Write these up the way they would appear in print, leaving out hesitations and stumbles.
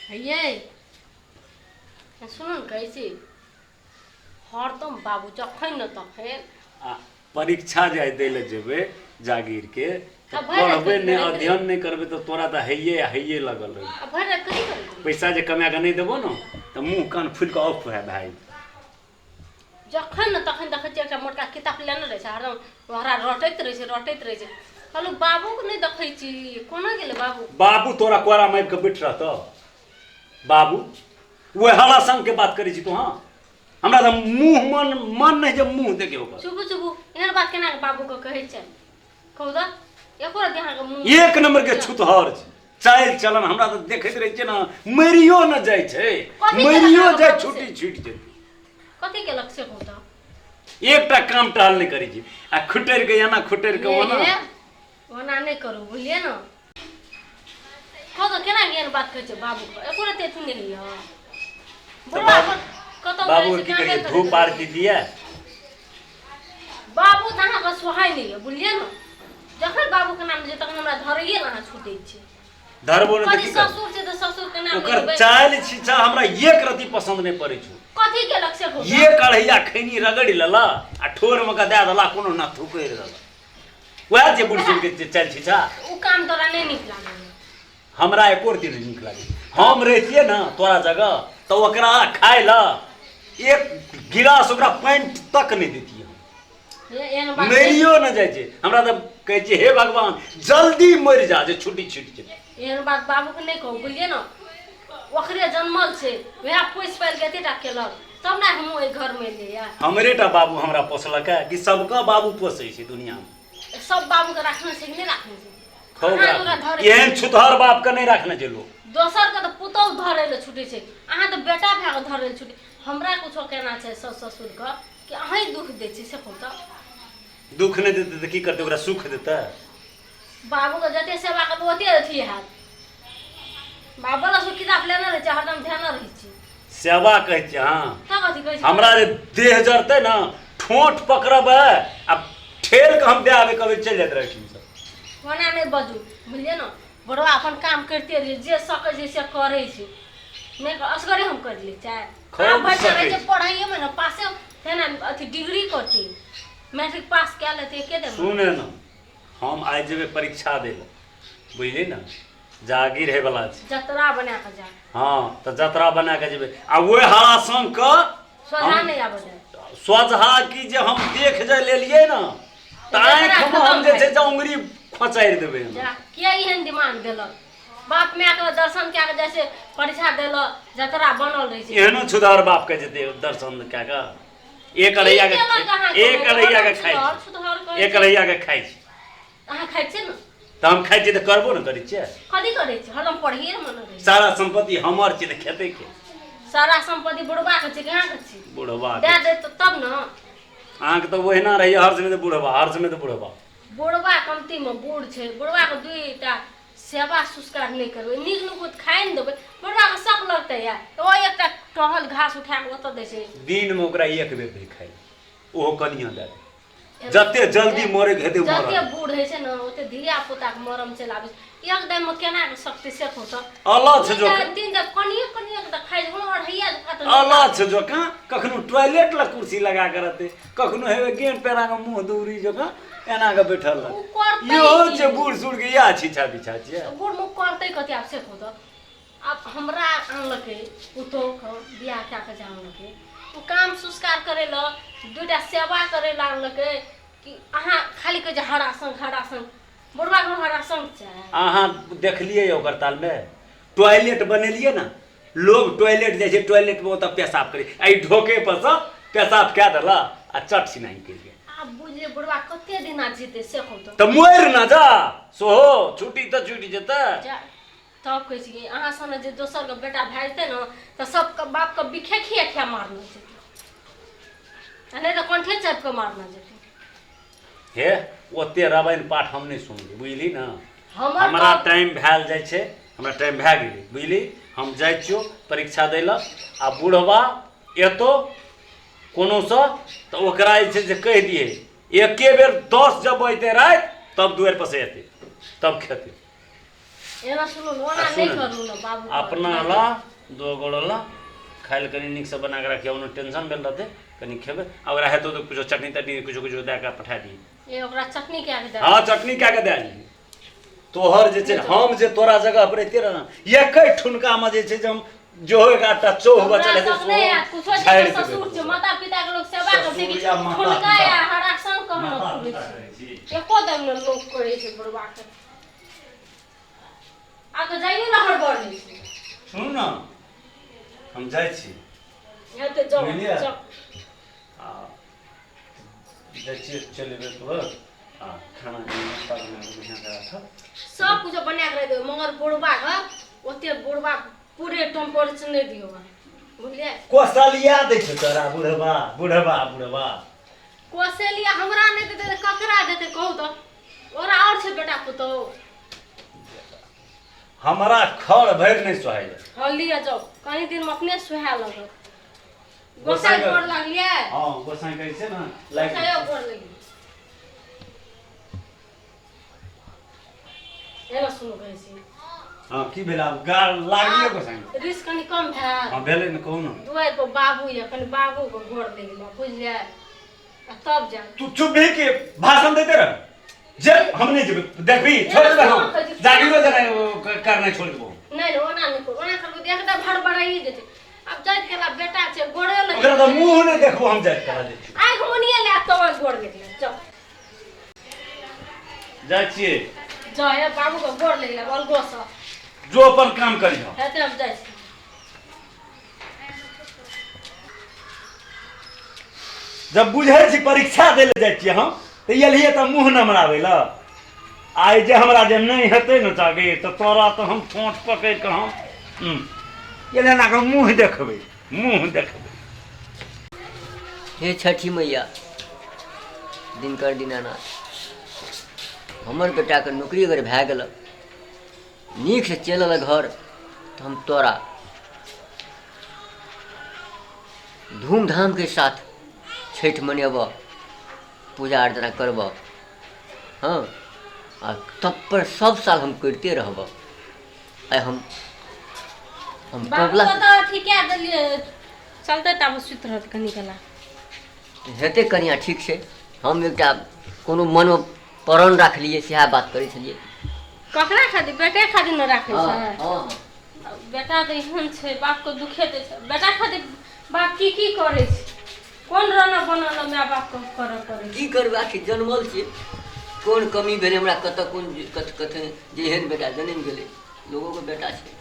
ये सुन न कैसे हरदम बाबू जखन न तखन परीक्षा जाए दे ले जेबे जागीर के तो अब भर रात पढ़बे ने कथी अध्ययन नहीं करबे तो तोरा तो हैये लगल रही। अब भर रात कथी करत पैसा जे कमा के नहीं देबो न तो मुंह कान फूल के ऑफ है भाई। जखन न तखन देखै छियै एकटा मोटका किताब लेने रहै छै हरदम वहरा रटैत रहै छै कहलू बाबू के नहीं देखै छी कोना गेलै बाबू। बाबू तोरा कोरा मार के बैठ रहतो बाबू वो हला संग के बात करी छी तू। हाँ हमरा तो मुंह मन नहीं जब मुंह देखे ओकर चुबू एहन बात केना के बाबू के कहै छै कहू त एको रति अहाँ के मुंह एक नंबर के छुतहर छै। चाल चलन हमरा तो देखैत रहे छै ना मरियो न जाय छै मरियो जाय छुटी छूट जेतै कथी के लक्ष्य कहू त एकटा काम टहल नहीं करी छी आ खुटर के याना खुटर के ओना नहीं करू बुझलिए न कह तो केना ज्ञान बात कहै छै बाबू के एको रति एथु नहीं लिया बाबू की करिए धूप आरती दिया बाबू त अहाँ के सोहाय नहीं है बुझलिए न जखन बाबू के नाम जे तखन हमरा धरैये न अहाँ छूटै छै धरबो न कथी ससुर छै त ससुर के नाम ओकर चाल छिछा हमरा एक रति पसंद नहीं पड़ै छै। कथी के लक्ष्य हो ये कढ़ैया खैनी रगड़ी लला आ ठोर में का दे दला कोनो ना थुकैर दला वह जे बुढ़ सुन के चाल छिछा उ काम तोरा नहीं नीक लागै हमरा एको रति नहीं नीक लागे। हम रहतिए ना तोरा जगह तो ओकरा खाए ला एक गिलास ओकरा पैंट तक नहीं देतिए एहन बात मरियो न जाय छै हमरा तो कहै छै हे भगवान जल्दी मर जा जे छुट्टी छूट जाए। एहन बात बाबू के नहीं कहू बुझलिए न ओकरे जन्मल छै वह पोस पाल के एतेटा केलक तब ना हम ओइ घर में ले या हमरे टा बाबू हमरा पोसलक है कि सबका बाबू पोसै छै दुनिया में। सब बाबू के रखना छै कि नहीं रखना छै खूब एहन छुतहर बाप के नहीं रखना छै लोग दोसर के तो पुतौह धरे ले छुटे छै अहाँ तो बेटा भए के धरे ले छुटे हमरा कुछो केना छै ससुर के कि अहीं दुख दै छी से कहू त दुख नहीं देते तो की करते ओकरा सुख देता बाबू के जते सेवा करबो ओते अथी हैत बाबू ला किताब लेने रहे छै हरदम ध्यान रहे छी सेवा कहै छै। हाँ तब कथी कहै छै हमरा रे देह जरते ना ठोंठ पकड़ब आ ठेल के हम दे आबे कभी चल जात रहे सब ओना नहीं बजू बुझलिए न बड़वा अपन काम करते रहिए जे सकै छै से करै छै नहीं असगरे हम कर ले चाहे खूब बच्चा सकै रहे छै पढ़ाइए में न पासे है ना अथी डिग्री करती मैट्रिक पास क्या लेते के दे सुने न हम आइ जेबे परीक्षा दे बुझली न जागीर है वाला छै जतरा बना के जा हाँ तो जतरा बना के जेबे आ वो हरा संग के सोझा नहीं आबे दे सोझा की जे हम देख जाय लेलिए न तांख में हम जे छै जे उंगली खोचारि देबे जा किया एहन दिमाग देलक बाप माय के दर्शन क्या के जैसे परीक्षा देलो जतरा बनल रही छै एहनो छुदार बाप के जे दर्शन क्या का एक अढ़ैया के खाइ एक अढ़ैया के खाइ छी अहाँ खाइ छी न तो हम खाइ छी तो करबो न करै छियै कथी करै छी हरदम पढ़िए मन रहे सारा संपत्ति हमर छै त खेतै के सारा संपत्ति बुढ़वा के छै कि अहाँ के छी बुढ़वा दे दे तो तब न अहाँ के तो ओहिना रहिए हर समय तो बुढ़वा हर समय तो बुढ़वा बुढ़वा कमती में बूढ़ छै बुढ़वा के दुईटा सेवा सुस्कार नहीं करबे नीक नुकुत खाए न देबे बुढ़वा के शक लगतै या ओ एकटा टहल घास उठा के ओत दै छै दिन में ओकरा एक बेर दे खाइ ओहो कनिया दे जते जल्दी मरे के हेतै जते मरे बूढ़ है छै न ओते धिया पुता के मरम चलाबे एक दिन में केना के शक्ति से होत अल्लाह छ जो दिन जब कनिए के त खाइ कोनो अढ़ैया दुखा त अल्लाह छ जो का कखनो टॉयलेट ला कुर्सी लगा के रहते कखनो हेवे गेट पेरा के मुंह दूरी जो का एना के बैठल उ करतै यो जे बूढ़ सुढ़ के या छिछा बिछा छियै बूढ़ मुख करतै कथि आब से होत अब हमरा आनलकै पुतो के बियाह क्या के जानलकै उ काम सुस्कार करे ल दुटा सेवा करे ल आनलकै कि अहाँ खाली कह जे हरासन बुढ़वा के हरासन छै अहाँ देखलिए ओकर ताल में टॉयलेट बनेलिए ना लोग टॉयलेट जाय छै टॉयलेट में ओतऽ पेशाब करे आई ढोके पर से पेशाब कए देला आ चट सिनाही के लिए अब बुझले बुढ़वा कते दिन आ जीते से कहू तो मोर ना जा सोहो छुट्टी तो छुट्टी जेता जा तब कहै छी अहाँ सने जे दोसर के बेटा भए जेतै न त सबके बाप के बिखे खिया मारना जेतै नहीं तो कंठे चाप के मारना जेतै हे ओते रामायण पाठ हम नहीं सुनली बुझली ना हमर हमरा टाइम भैल जाय छै हमरा टाइम भए गेलै बुझली हम जाइ छियो परीक्षा दै ल आ बुढ़वा एतो कोनो सँ तो ओकरा जे छै जे कहि दिए एके बेर 10 जब अयतै राति तब दुआर पर से एतै तब खेतै एना सुनो ओना नहीं करू ना बाबू अपना ला 2 गोड़ ला खाइल कनी निक से बना के रखियो ओनो टेंशन भेल रहते कनी खेबे अगर हेतो तो कुछ चटनी तटनी कुछ दे के पठा दी ये ओकरा चटनी क्या के दे हां चटनी क्या के दे दी तोहर जे छै हम जे तोरा जगह पर रहते रह ना एकै ठुनका में जे छै हम जो एकटा चौह बचल है सब नहीं कुछ जे ससुर छै माता पिता के लोग सेवा करते कि ठुनका या हरा संग कहना खुले छै एको दम न लोग करे छै बुढ़वा के आ तो जाइयो ना हड़बड़ नहीं छै सुन ना हम जाय छी यहाँ तो जाओ देखिए चलेबे तो खाना नाश्ता बना के बढ़िया करा था सब कुछ बना के दे मगर बुढ़वा के ओते बुढ़वा पूरे टेम्परेचर नहीं दियो बुझलिए कोसलिया दे छै तोरा बुढ़वा बुढ़वा बुढ़वा कोसलिया हमरा नहीं देते ककरा देते कहू तो ओरा और छै बेटा पुतो हमारा खड़ भर नहीं सुहाई हां लिया जाओ कहीं दिन में अपने सुहा लगो गोसाई गोड़ लागलिए हां गोसाई कैसे ना लाइक गोसाई गोड़ लगी एला सुनो कैसे हां की भेला गाल लागलिए गोसाई रिस्क कनी कम था हां भेले न कहू न दुआर पर बाबू या कनी बाबू को गोड़ ले गेला बुझलिए तब जा तू चुप भी के भाषण देते रह जे हम नहीं जेबे देखबी छोड़ दे हम जागिरो जरा करना छोड़ देबो नहीं ओना नहीं ओना कर देखता भड़बड़ाई जेते अब जात केला बेटा छे गोड़े लगे ओकरा तो मुंह नहीं देखबो हम जात करा दे आइ घुमनिए ले तो गोड़ लेके चल जा छिए जा ये बाबू को गोड़ ले गेला अलगो सा जो अपन काम करी हो हेते हम जाय छी जब बुझे छी परीक्षा दे ले जाय छी हम तो ये लिए तो मुंह न मरावे ला आइ जे हमरा जे नहीं हेते न जागे तो तोरा तो हम ठोंठ पकड़ के हम ये लेना के मुंह देखबे हे छठी मैया दिनकर दीनानाथ हमर बेटा के नौकरी अगर भए गेल नीक से चलल घर तो हम तोरा धूमधाम के साथ छठ मनेब पूजा अर्चना करब हाँ आ तब पर सब साल हम करते रहब आइ हम बाबू तो ठीक है दलिए चलते तब सुत रहत कनी कला हेते कनिया ठीक छै हम एकटा कोनो मन में प्रण राख लिए सेहा बात करै छलिए ककरा खातिर बेटे खातिर न राखे हाँ छै हाँ बेटा तो एहन छै बाप को दुखे दे छै बेटा खातिर बाप की करे छै कोन रना बनल माय बाप को करऽ पड़ै की करबा कि जन्मल छी कोन कमी भेले हमरा कत कोन कथे जे एहन बेटा जन्म गेलै लोगों के बेटा छै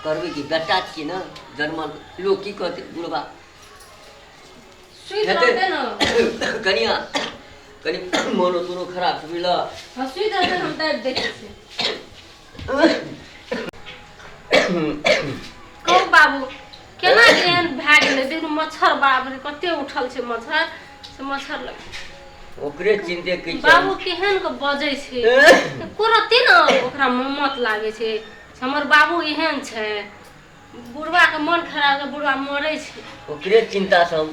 करबै कि बेटा छियै न जन्मल लोग की कहते बुढ़वा सुई दे न कनिया कनी मोनो तोनो खराब छै मिला सुई दे हम दे दे छी कौ बाबू केना एहन भए गेलै देखू मच्छर बाप रे कते उठल छै मच्छर से मच्छर लग ओकरे चिंते के बाबू केहन के बजै छै कोरते न ओकरा मत लागे छै हमर बाबू एहन छै बुढ़वा के मन खराब के बुढ़वा मरै छै ओकरे चिंता से हम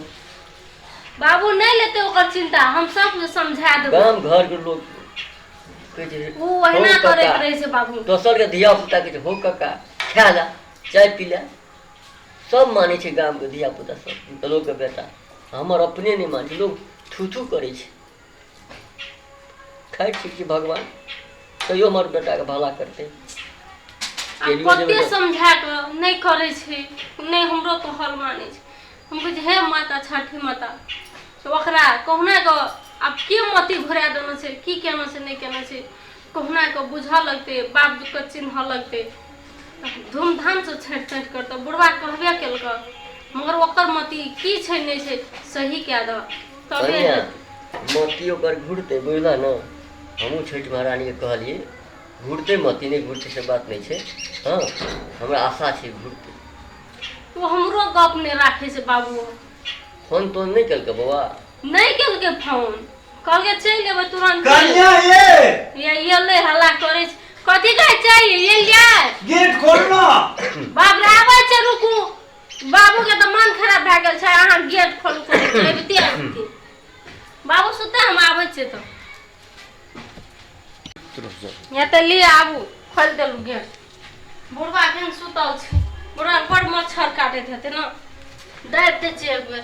बाबू नहीं लेते ओकर चिंता हम सब समझा देबो गांव घर के लोग कहै छै वो ओहिना करे रहे छै बाबू दोसर के धिया पुता के हो कक्का खा ला चाय पी ला सब माने छै गांव के धिया पुता सब लोग के बेटा हमर अपने नहीं माने लोग थू थू करे छै खाइ छी कि भगवान कहियो हमर बेटा के भला करते कते समझा के नहीं करे छै नहीं हमरो तो हल माने छै हम कहै हे माता छठी माता तो ओकरा कहना के अब के मती घुरा देना छै की केना छै नहीं केना छै कहना के बुझा लगते बाप के चिन्ह लगते धूमधाम से छठ छठ करते बुढ़वा कहबे केलक मगर ओकर मती की छै नहीं छै सही कए द तबे मती ओकर घुरते बुझला न हमहूँ छठ महारानी के कहलिए घुरते मती नहीं घुरते से बात नहीं छै हाँ हमरा आशा छै घुरते तो हमरो गप नहीं राखे से बाबू फोन तो नहीं कल के बाबा नहीं कल के फोन कल के चल लेबे तुरंत कन्या ये ले हल्ला करे छै कथि कहे चाहिए ये लिया गेट खोलना बाप रे आबै छै रुकू बाबू के तो मन खराब भए गेल छै अहाँ गेट खोलू एबते आबती बाबू सुते हम आबै छै तो या त ले आबू खोलि देलहुँ गेट। बुढ़वा केहन सुतल छै, बुढ़वा बड़ मच्छर काटैत हेतै ने, दाबि दै छियै एक बेर।